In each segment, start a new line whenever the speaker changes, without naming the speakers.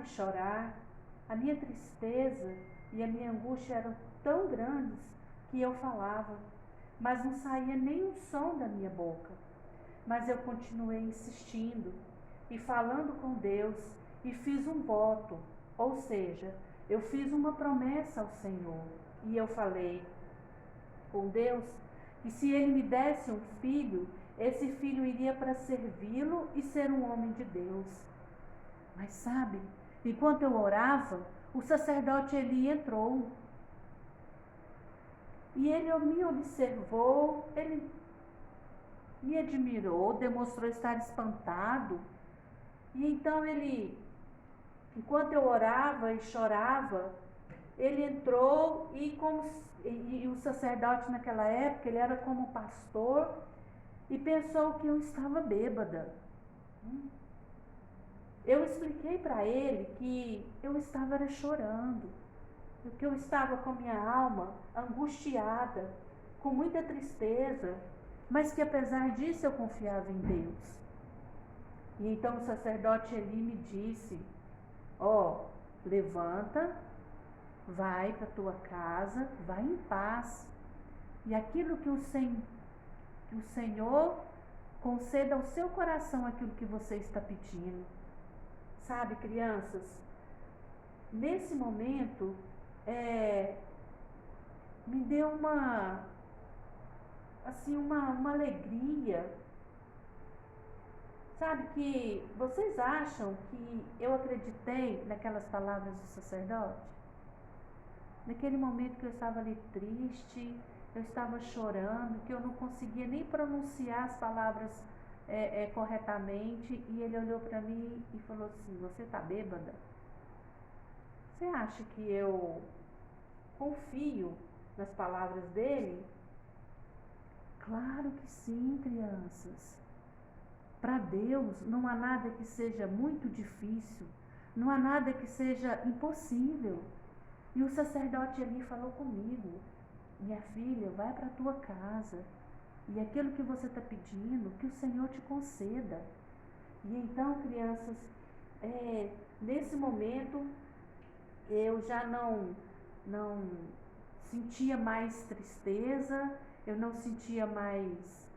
de chorar. A minha tristeza e a minha angústia eram tão grandes que eu falava, mas não saía nenhum som da minha boca. Mas eu continuei insistindo e falando com Deus e fiz um voto, ou seja, eu fiz uma promessa ao Senhor e eu falei com Deus que se Ele me desse um filho, esse filho iria para servi-lo e ser um homem de Deus. Mas sabe, enquanto eu orava, o sacerdote Eli entrou. E ele me observou, ele me admirou, demonstrou estar espantado. E então ele, enquanto eu orava e chorava, ele entrou e o sacerdote naquela época, ele era como pastor e pensou que eu estava bêbada. Eu expliquei para ele que eu estava chorando, que eu estava com a minha alma angustiada, com muita tristeza, mas que apesar disso eu confiava em Deus. E então o sacerdote Eli me disse: levanta, vai para tua casa, vai em paz, e aquilo que o Senhor conceda ao seu coração aquilo que você está pedindo. Sabe, crianças, nesse momento, me deu uma alegria. Sabe que vocês acham que eu acreditei naquelas palavras do sacerdote? Naquele momento que eu estava ali triste, eu estava chorando, que eu não conseguia nem pronunciar as palavras corretamente, e ele olhou para mim e falou assim: você está bêbada? Você acha que eu confio nas palavras dele? Claro que sim, crianças. Para Deus não há nada que seja muito difícil, não há nada que seja impossível. E o sacerdote ali falou comigo: minha filha, vai para a tua casa, e aquilo que você está pedindo, que o Senhor te conceda. E então, crianças, nesse momento, eu já não sentia mais tristeza, eu não sentia mais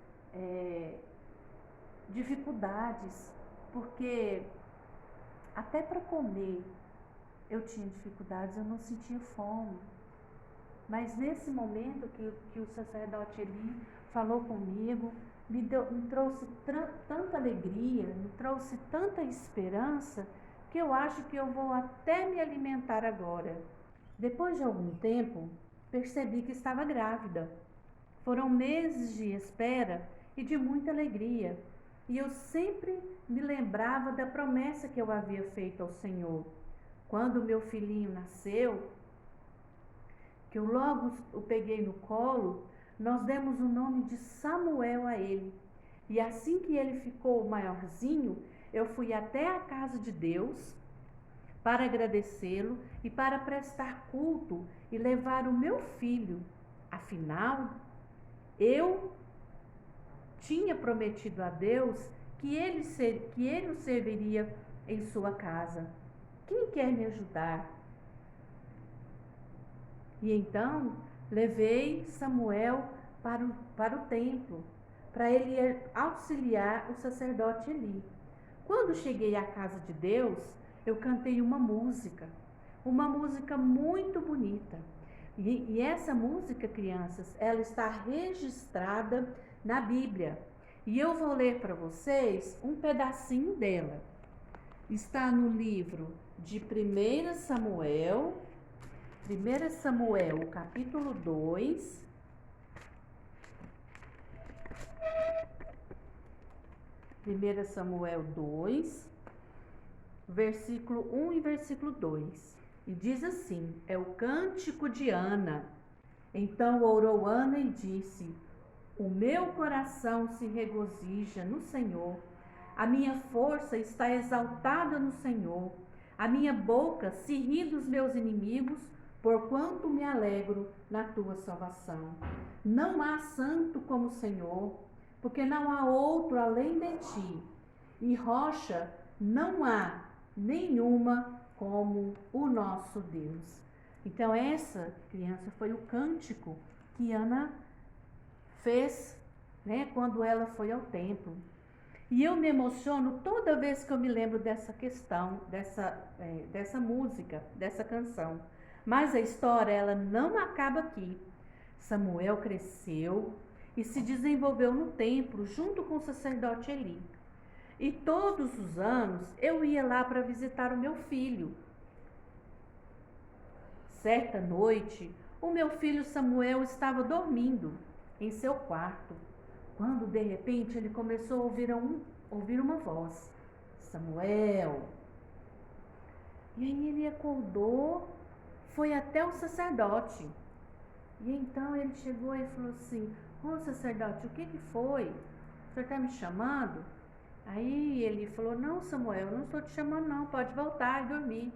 dificuldades, porque até para comer eu tinha dificuldades, eu não sentia fome. Mas nesse momento que o sacerdote Eli falou comigo, me trouxe tanta alegria, me trouxe tanta esperança, que eu acho que eu vou até me alimentar agora. Depois de algum tempo, percebi que estava grávida. Foram meses de espera e de muita alegria. E eu sempre me lembrava da promessa que eu havia feito ao Senhor. Quando meu filhinho nasceu, que eu logo o peguei no colo, nós demos o nome de Samuel a ele. E assim que ele ficou maiorzinho, eu fui até a casa de Deus para agradecê-lo e para prestar culto e levar o meu filho. Afinal, eu tinha prometido a Deus que ele o serviria em sua casa. Quem quer me ajudar? E então levei Samuel para o templo, para ele auxiliar o sacerdote Eli. Quando cheguei à casa de Deus, eu cantei uma música muito bonita. E essa música, crianças, ela está registrada na Bíblia. E eu vou ler para vocês um pedacinho dela. Está no livro de 1 Samuel, capítulo 2. Primeira Samuel 2, versículo 1 e versículo 2. E diz assim: é o cântico de Ana. Então orou Ana e disse: o meu coração se regozija no Senhor, a minha força está exaltada no Senhor, a minha boca se ri dos meus inimigos, porquanto me alegro na tua salvação. Não há santo como o Senhor, porque não há outro além de ti, e rocha não há nenhuma como o nosso Deus. Então essa criança foi o cântico que Ana fez, né, quando ela foi ao templo. E eu me emociono toda vez que eu me lembro dessa questão, dessa música, dessa canção. Mas a história, ela não acaba aqui. Samuel cresceu e se desenvolveu no templo junto com o sacerdote Eli. E todos os anos eu ia lá para visitar o meu filho. Certa noite, o meu filho Samuel estava dormindo em seu quarto, quando de repente ele começou a ouvir uma voz: Samuel. E aí ele acordou, foi até o sacerdote. E então ele chegou e falou assim: ô sacerdote, o que foi? O senhor está me chamando? Aí ele falou: não, Samuel, eu não estou te chamando não, pode voltar e dormir.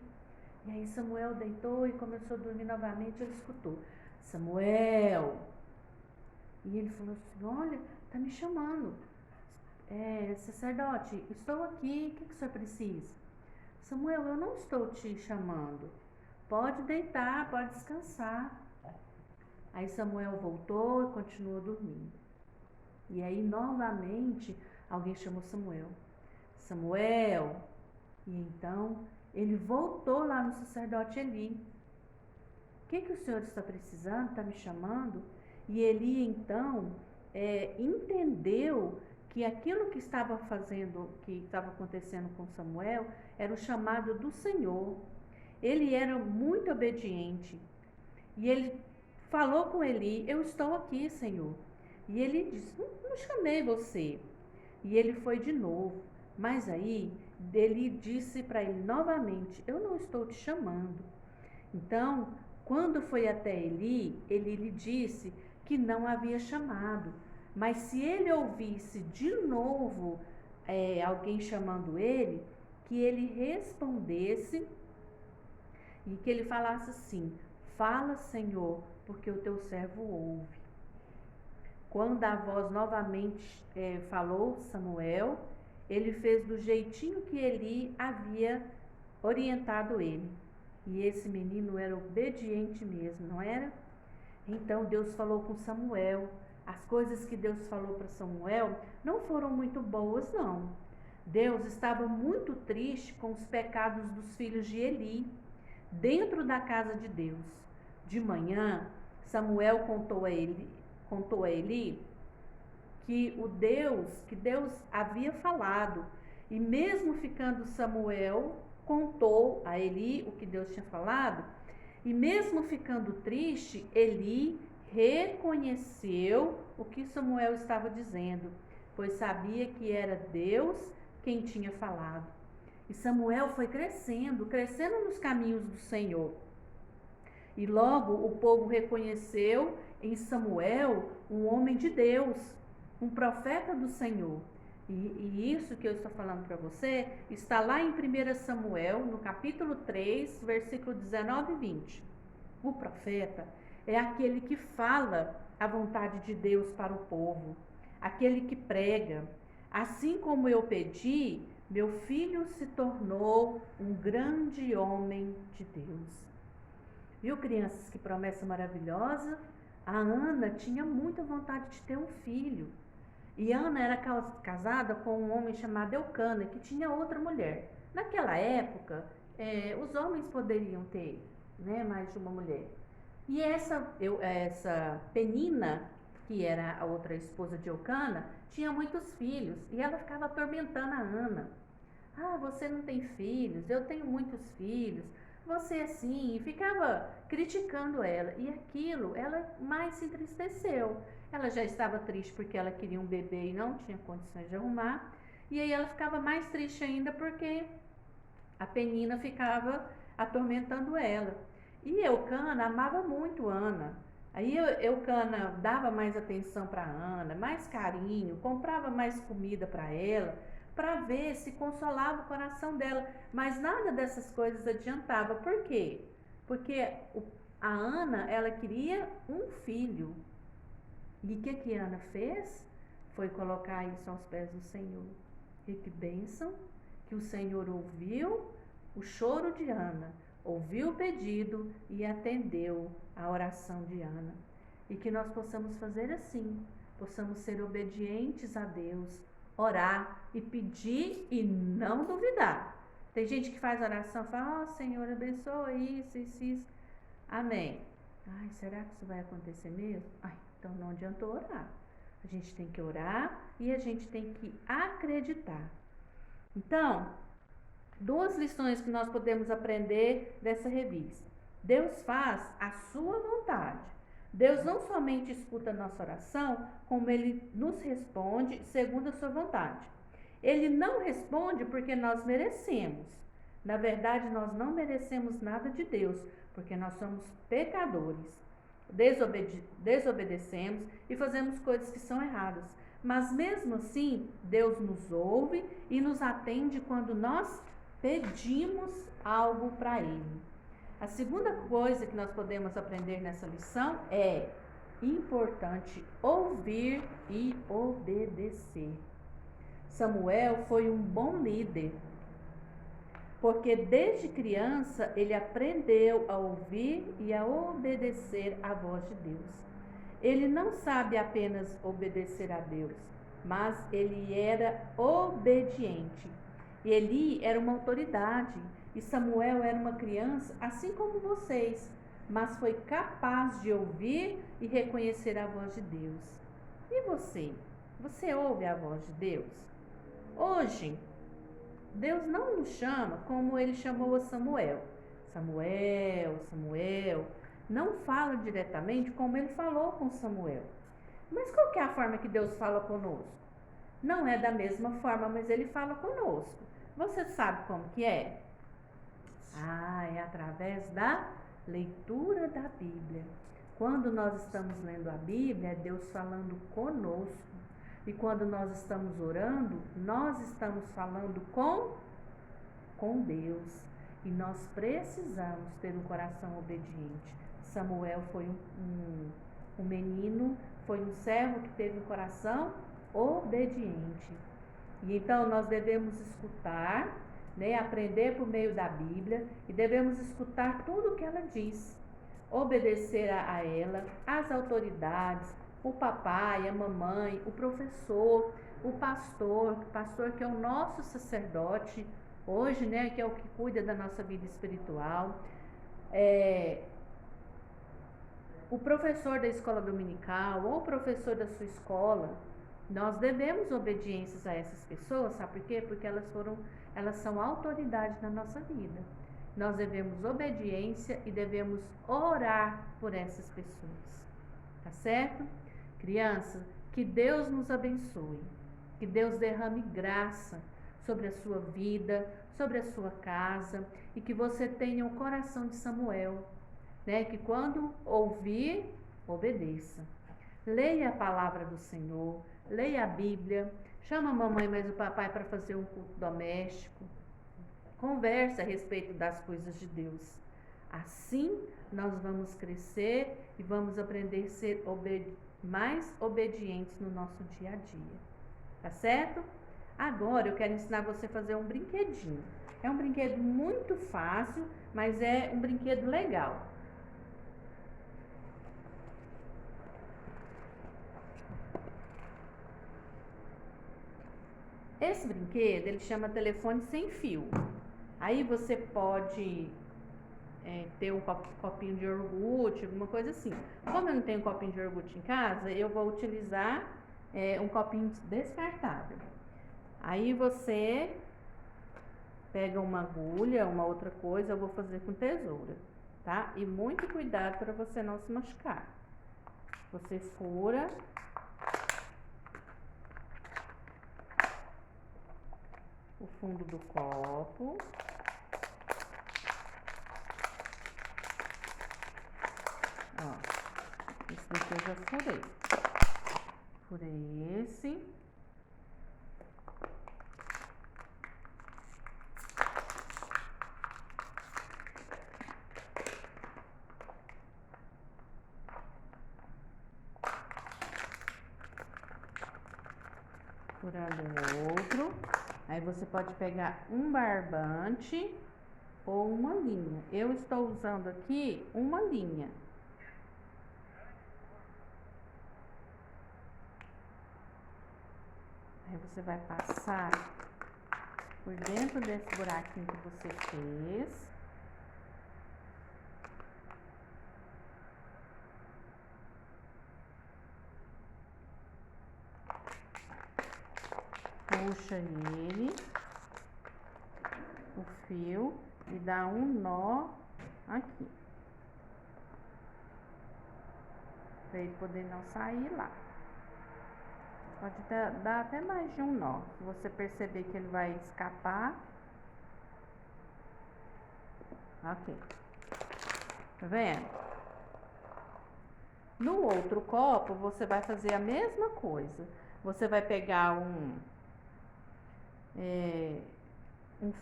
E aí Samuel deitou e começou a dormir novamente. Ele escutou: Samuel. E ele falou assim: olha, está me chamando. Sacerdote, estou aqui, o que o senhor precisa? Samuel, eu não estou te chamando. Pode deitar, pode descansar. Aí Samuel voltou e continuou dormindo. E aí novamente alguém chamou Samuel. Samuel. E então ele voltou lá no sacerdote Eli. O que o senhor está precisando? Está me chamando? E Eli então entendeu que aquilo que estava acontecendo com Samuel, era o chamado do Senhor. Ele era muito obediente. E ele falou com Eli: eu estou aqui, Senhor. E ele disse: não chamei você. E ele foi de novo. Mas aí, Eli disse para ele novamente: eu não estou te chamando. Então, quando foi até Eli, ele lhe disse que não havia chamado. Mas se ele ouvisse de novo alguém chamando ele, que ele respondesse e que ele falasse assim: fala, Senhor, porque o teu servo ouve. Quando a voz novamente falou Samuel, ele fez do jeitinho que Eli havia orientado ele. E esse menino era obediente mesmo, não era? Então Deus falou com Samuel. As coisas que Deus falou para Samuel não foram muito boas, não. Deus estava muito triste com os pecados dos filhos de Eli, dentro da casa de Deus. De manhã, Samuel contou a Eli que Deus havia falado. E mesmo ficando Samuel, contou a Eli o que Deus tinha falado. E mesmo ficando triste, Eli reconheceu o que Samuel estava dizendo, pois sabia que era Deus quem tinha falado. E Samuel foi crescendo nos caminhos do Senhor. E logo o povo reconheceu em Samuel um homem de Deus, um profeta do Senhor. E isso que eu estou falando para você está lá em 1 Samuel, no capítulo 3, versículo 19 e 20. O profeta é aquele que fala a vontade de Deus para o povo, aquele que prega. Assim como eu pedi, meu filho se tornou um grande homem de Deus. Viu, crianças, que promessa maravilhosa? A Ana tinha muita vontade de ter um filho. E Ana era casada com um homem chamado Eucana, que tinha outra mulher. Naquela época, os homens poderiam ter, né, mais de uma mulher. E essa Penina, que era a outra esposa de Eucana, tinha muitos filhos. E ela ficava atormentando a Ana. Ah, você não tem filhos, eu tenho muitos filhos. Você assim, e ficava criticando ela. E aquilo, ela mais se entristeceu. Ela já estava triste porque ela queria um bebê e não tinha condições de arrumar. E aí ela ficava mais triste ainda porque a Penina ficava atormentando ela. E Eucana amava muito Ana. Aí Eucana dava mais atenção para Ana, mais carinho, comprava mais comida para ela, para ver se consolava o coração dela. Mas nada dessas coisas adiantava. Por quê? Porque a Ana, ela queria um filho. E o que Ana fez? Foi colocar isso aos pés do Senhor. E que bênção, que o Senhor ouviu o choro de Ana, ouviu o pedido e atendeu a oração de Ana. E que nós possamos fazer assim, possamos ser obedientes a Deus, orar e pedir e não duvidar. Tem gente que faz oração e fala, Senhor, abençoa isso, isso, isso. Amém. Ai, será que isso vai acontecer mesmo? Ai, então não adiantou orar. A gente tem que orar e a gente tem que acreditar. Então, 2 lições que nós podemos aprender dessa revista. Deus faz a sua vontade. Deus não somente escuta a nossa oração, como Ele nos responde segundo a sua vontade. Ele não responde porque nós merecemos. Na verdade, nós não merecemos nada de Deus, porque nós somos pecadores. Desobedecemos e fazemos coisas que são erradas. Mas mesmo assim, Deus nos ouve e nos atende quando nós pedimos algo para Ele. A segunda coisa que nós podemos aprender nessa lição é importante ouvir e obedecer. Samuel foi um bom líder, porque desde criança ele aprendeu a ouvir e a obedecer à voz de Deus. Ele não sabe apenas obedecer a Deus, mas ele era obediente. Eli era uma autoridade e Samuel era uma criança, assim como vocês, mas foi capaz de ouvir e reconhecer a voz de Deus. E você? Você ouve a voz de Deus? Hoje, Deus não nos chama como Ele chamou a Samuel. Samuel, Samuel. Não fala diretamente como Ele falou com Samuel. Mas qual que é a forma que Deus fala conosco? Não é da mesma forma, mas Ele fala conosco. Você sabe como que é? É através da leitura da Bíblia. Quando nós estamos lendo a Bíblia, é Deus falando conosco. E quando nós estamos orando, nós estamos falando com Deus. E nós precisamos ter um coração obediente. Samuel foi um menino, foi um servo que teve um coração obediente. E então nós devemos escutar, aprender por meio da Bíblia e devemos escutar tudo o que ela diz, obedecer a ela, as autoridades, o papai, a mamãe, o professor, o pastor que é o nosso sacerdote hoje, que é o que cuida da nossa vida espiritual, o professor da escola dominical ou o professor da sua escola. Nós devemos obediências a essas pessoas, sabe por quê? Porque elas são autoridade na nossa vida. Nós devemos obediência e devemos orar por essas pessoas, tá certo? Criança, que Deus nos abençoe, que Deus derrame graça sobre a sua vida, sobre a sua casa e que você tenha o coração de Samuel, que quando ouvir, obedeça. Leia a palavra do Senhor, leia a Bíblia, chama a mamãe mais o papai para fazer um culto doméstico, converse a respeito das coisas de Deus. Assim nós vamos crescer e vamos aprender a ser mais obedientes no nosso dia a dia, tá certo? Agora eu quero ensinar você a fazer um brinquedinho. É um brinquedo muito fácil, mas é um brinquedo legal. Esse brinquedo, ele chama telefone sem fio. Aí você pode ter um copinho de iogurte, alguma coisa assim. Como eu não tenho copinho de iogurte em casa, eu vou utilizar um copinho descartável. Aí você pega uma agulha, uma outra coisa, eu vou fazer com tesoura, tá? E muito cuidado para você não se machucar. Você fura o fundo do copo. Ó, esse daqui eu já furei. Furei esse. Furando o outro. Aí você pode pegar um barbante ou uma linha. Eu estou usando aqui uma linha. Aí você vai passar por dentro desse buraquinho que você fez. Puxa ele, o fio, e dá um nó aqui, para ele poder não sair lá. Pode dar até mais de um nó, se você perceber que ele vai escapar. Ok, tá vendo? No outro copo, você vai fazer a mesma coisa. Você vai pegar um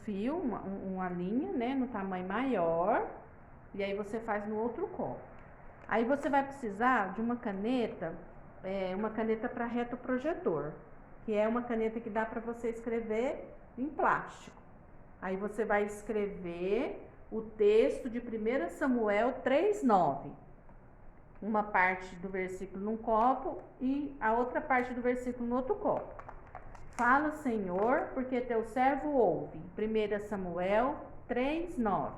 fio, uma linha, né, no tamanho maior, e aí você faz no outro copo. Aí você vai precisar de uma caneta para retroprojetor, que é uma caneta que dá para você escrever em plástico. Aí você vai escrever o texto de 1 Samuel 3:9. Uma parte do versículo num copo e a outra parte do versículo no outro copo. Fala, Senhor, porque teu servo ouve. 1 Samuel 3:9.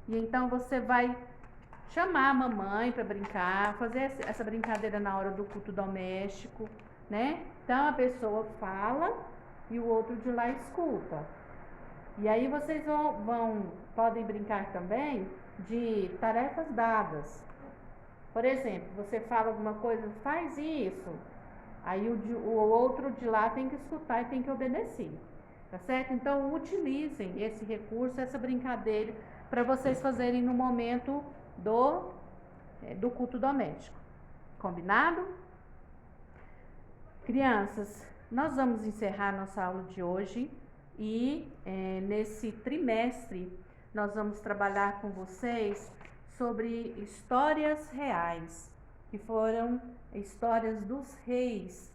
E então você vai chamar a mamãe para brincar, fazer essa brincadeira na hora do culto doméstico, né? Então a pessoa fala e o outro de lá escuta. E aí vocês podem brincar também de tarefas dadas. Por exemplo, você fala alguma coisa, faz isso. Aí o outro de lá tem que escutar e tem que obedecer, tá certo? Então utilizem esse recurso, essa brincadeira, para vocês fazerem no momento do culto doméstico. Combinado? Crianças, nós vamos encerrar nossa aula de hoje e nesse trimestre nós vamos trabalhar com vocês sobre histórias reais, que foram histórias dos reis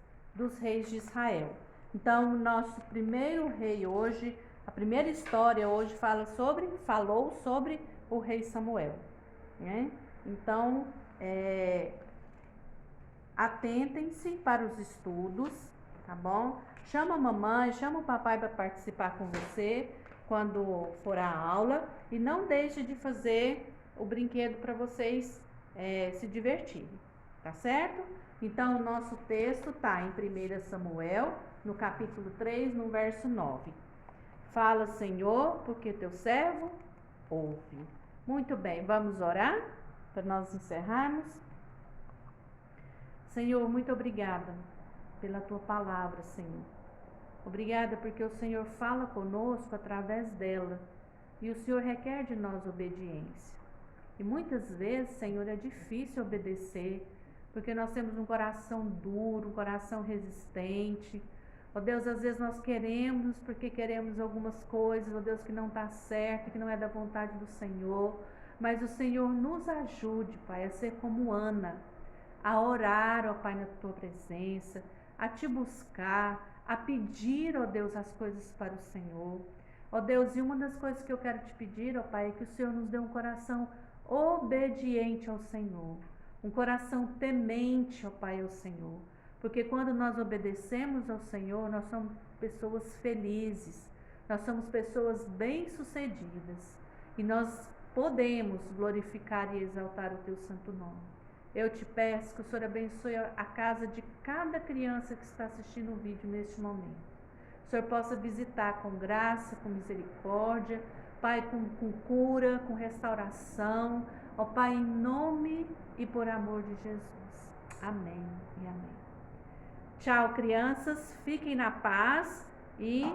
de Israel. Então, o nosso primeiro rei hoje, a primeira história hoje falou sobre o rei Samuel, né? Então, atentem-se para os estudos, tá bom? Chama a mamãe, chama o papai para participar com você quando for a aula e não deixe de fazer o brinquedo para vocês se divertirem, tá certo? Então, o nosso texto está em 1 Samuel, no capítulo 3, no verso 9. Fala, Senhor, porque teu servo ouve. Muito bem, vamos orar para nós encerrarmos. Senhor, muito obrigada pela tua palavra, Senhor. Obrigada porque o Senhor fala conosco através dela e o Senhor requer de nós obediência. E muitas vezes, Senhor, é difícil obedecer, porque nós temos um coração duro, um coração resistente. Ó Deus, às vezes nós queremos, porque queremos algumas coisas, ó Deus, que não está certo, que não é da vontade do Senhor. Mas o Senhor nos ajude, Pai, a ser como Ana, a orar, ó Pai, na tua presença, a te buscar, a pedir, ó Deus, as coisas para o Senhor. Ó Deus, e uma das coisas que eu quero te pedir, ó Pai, é que o Senhor nos dê um coração obediente ao Senhor, um coração temente, ó Pai, ao Senhor, porque quando nós obedecemos ao Senhor, nós somos pessoas felizes, nós somos pessoas bem-sucedidas e nós podemos glorificar e exaltar o teu santo nome. Eu te peço que o Senhor abençoe a casa de cada criança que está assistindo o vídeo neste momento. O Senhor possa visitar com graça, com misericórdia, Pai, com cura, com restauração, ó Pai, em nome e por amor de Jesus. Amém e amém. Tchau, crianças, fiquem na paz e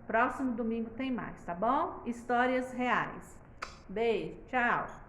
próximo domingo tem mais, tá bom? Histórias reais. Beijo, tchau.